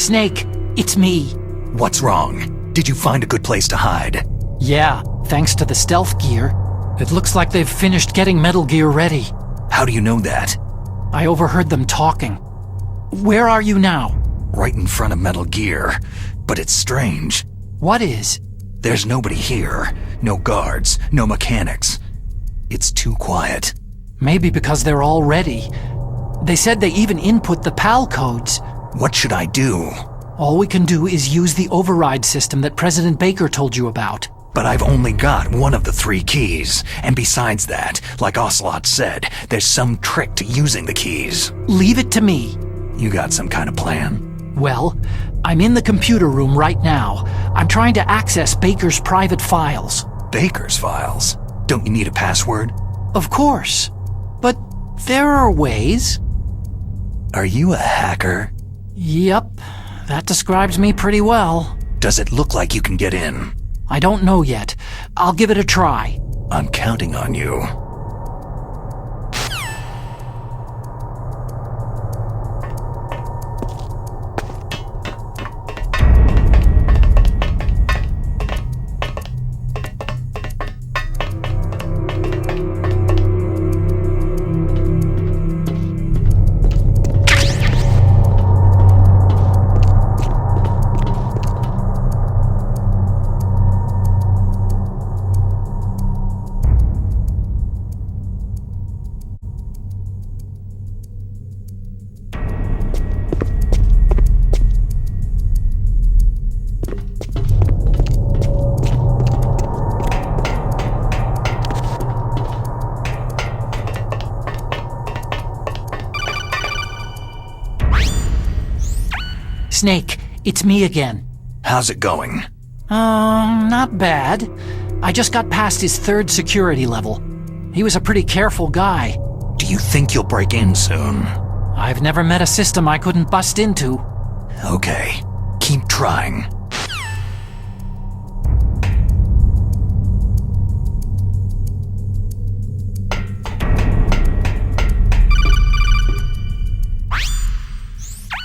Snake, it's me. What's wrong? Did you find a good place to hide? Yeah, thanks to the stealth gear. It looks like they've finished getting Metal Gear ready. How do you know that? I overheard them talking. Where are you now? Right in front of Metal Gear. But it's strange. What is? There's nobody here. No guards, no mechanics. It's too quiet. Maybe because they're all ready. They said they even input the PAL codes. What should I do? All we can do is use the override system that President Baker told you about. But I've only got one of the 3 keys. And besides that, like Ocelot said, there's some trick to using the keys. Leave it to me. You got some kind of plan? Well, I'm in the computer room right now. I'm trying to access Baker's private files. Baker's files? Don't you need a password? Of course. But there are ways. Are you a hacker? Yep, that describes me pretty well. Does it look like you can get in? I don't know yet. I'll give it a try. I'm counting on you. Snake, it's me again. How's it going? Not bad. I just got past his 3rd security level. He was a pretty careful guy. Do you think you'll break in soon? I've never met a system I couldn't bust into. Okay, keep trying.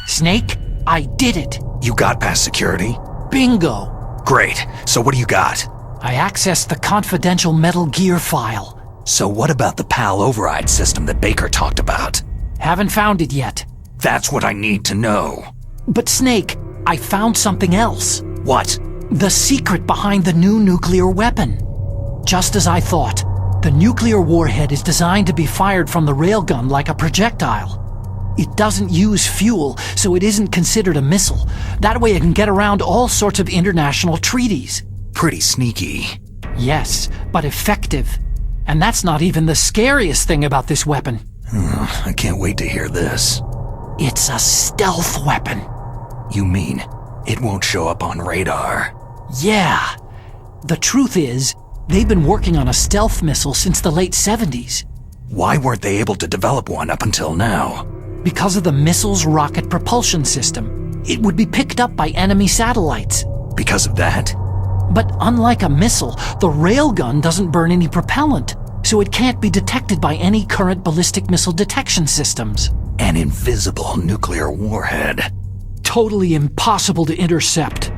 Snake, I did it. You got past security? Bingo. Great. So what do you got? I accessed the confidential Metal Gear file. So what about the PAL override system that Baker talked about? Haven't found it yet. That's what I need to know. But Snake, I found something else. What? The secret behind the new nuclear weapon. Just as I thought, the nuclear warhead is designed to be fired from the railgun like a projectile. It doesn't use fuel, so it isn't considered a missile. That way it can get around all sorts of international treaties. Pretty sneaky. Yes, but effective. And that's not even the scariest thing about this weapon. I can't wait to hear this. It's a stealth weapon. You mean it won't show up on radar? Yeah. The truth is, they've been working on a stealth missile since the late 70s. Why weren't they able to develop one up until now? Because of the missile's rocket propulsion system. It would be picked up by enemy satellites. Because of that? But unlike a missile, the railgun doesn't burn any propellant, so it can't be detected by any current ballistic missile detection systems. An invisible nuclear warhead. Totally impossible to intercept.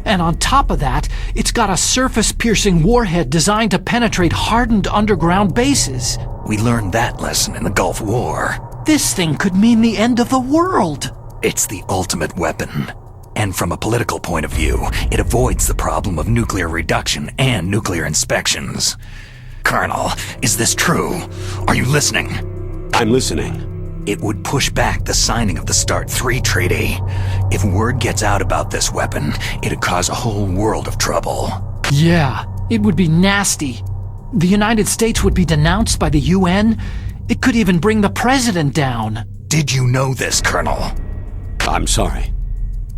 And on top of that, it's got a surface-piercing warhead designed to penetrate hardened underground bases. We learned that lesson in the Gulf War. This thing could mean the end of the world. It's the ultimate weapon. And from a political point of view, it avoids the problem of nuclear reduction and nuclear inspections. Colonel, is this true? Are you listening? I'm listening. It would push back the signing of the START 3 treaty. If word gets out about this weapon, it'd cause a whole world of trouble. Yeah, it would be nasty. The United States would be denounced by the UN. It could even bring the president down. Did you know this, Colonel? I'm sorry.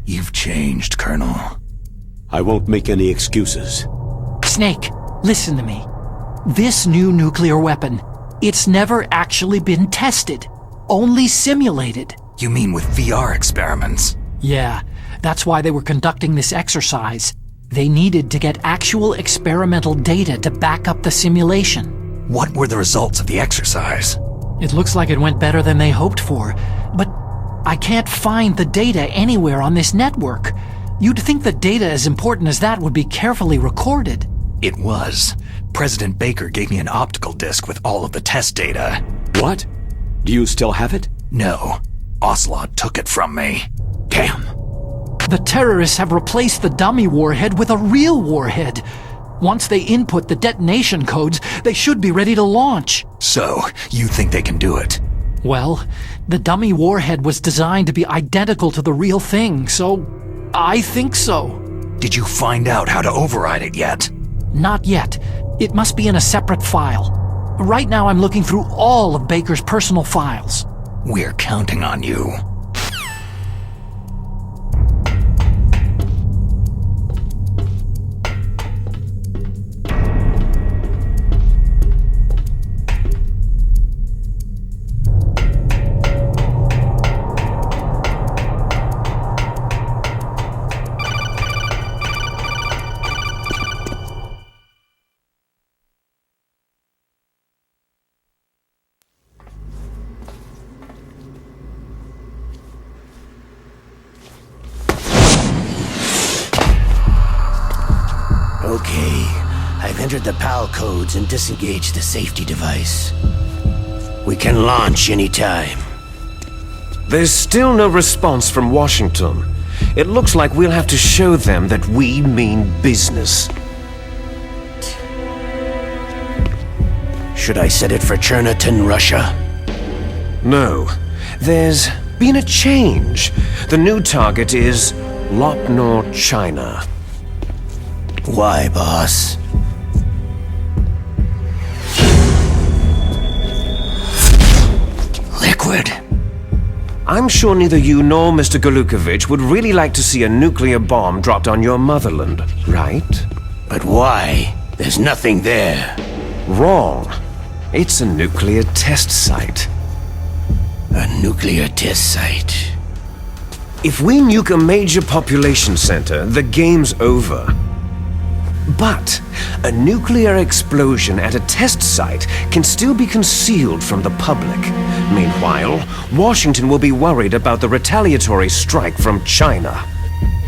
You've changed, Colonel. I won't make any excuses. Snake, listen to me. This new nuclear weapon, it's never actually been tested. Only simulated. You mean with VR experiments? Yeah, that's why they were conducting this exercise. They needed to get actual experimental data to back up the simulation. What were the results of the exercise? It looks like it went better than they hoped for, but I can't find the data anywhere on this network. You'd think the data as important as that would be carefully recorded. It was. President Baker gave me an optical disc with all of the test data. What? Do you still have it? No. Ocelot took it from me. Damn. The terrorists have replaced the dummy warhead with a real warhead. Once they input the detonation codes, they should be ready to launch. So, you think they can do it? Well, the dummy warhead was designed to be identical to the real thing, so I think so. Did you find out how to override it yet? Not yet. It must be in a separate file. Right now I'm looking through all of Baker's personal files. We're counting on you. Okay, I've entered the PAL codes and disengaged the safety device. We can launch anytime. There's still no response from Washington. It looks like we'll have to show them that we mean business. Should I set it for Cherniton, Russia? No. There's been a change. The new target is Lopnor, China. Why, boss? Liquid. I'm sure neither you nor Mr. Golukovich would really like to see a nuclear bomb dropped on your motherland, right? But why? There's nothing there. Wrong. It's a nuclear test site. A nuclear test site. If we nuke a major population center, the game's over. But a nuclear explosion at a test site can still be concealed from the public. Meanwhile, Washington will be worried about the retaliatory strike from China.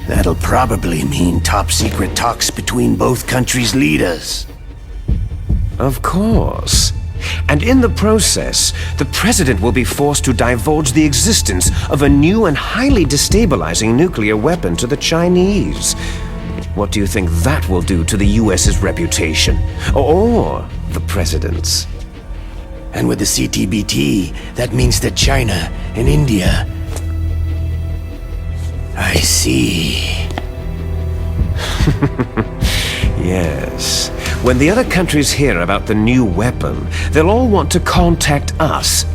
That'll probably mean top-secret talks between both countries' leaders. Of course. And in the process, the president will be forced to divulge the existence of a new and highly destabilizing nuclear weapon to the Chinese. What do you think that will do to the US's reputation? Or the president's? And with the CTBT, that means that China and India... I see. Yes. When the other countries hear about the new weapon, they'll all want to contact us.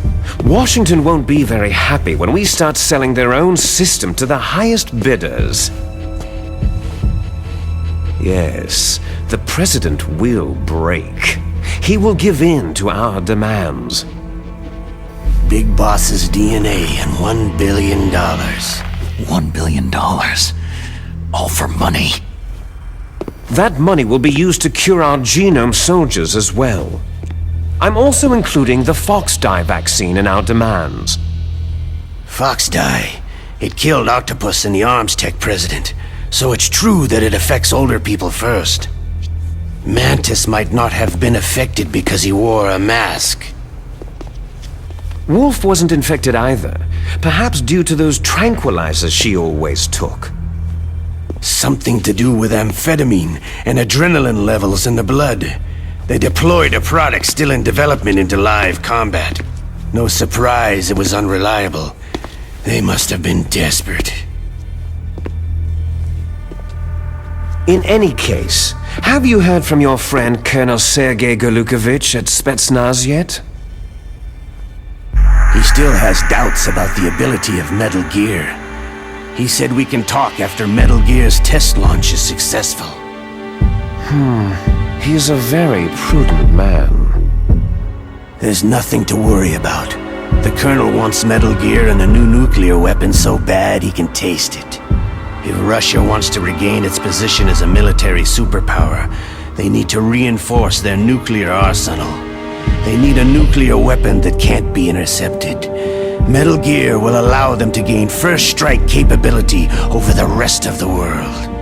Washington won't be very happy when we start selling their own system to the highest bidders. Yes, the president will break. He will give in to our demands. Big Boss's DNA and $1 billion. $1 billion. All for money. That money will be used to cure our genome soldiers as well. I'm also including the Foxdie vaccine in our demands. Foxdie. It killed Octopus and the Arms Tech president. So it's true that it affects older people first. Mantis might not have been affected because he wore a mask. Wolf wasn't infected either, perhaps due to those tranquilizers she always took. Something to do with amphetamine and adrenaline levels in the blood. They deployed a product still in development into live combat. No surprise it was unreliable. They must have been desperate. In any case, have you heard from your friend Colonel Sergei Golukovich at Spetsnaz yet? He still has doubts about the ability of Metal Gear. He said we can talk after Metal Gear's test launch is successful. He's a very prudent man. There's nothing to worry about. The Colonel wants Metal Gear and a new nuclear weapon so bad he can taste it. If Russia wants to regain its position as a military superpower, they need to reinforce their nuclear arsenal. They need a nuclear weapon that can't be intercepted. Metal Gear will allow them to gain first strike capability over the rest of the world.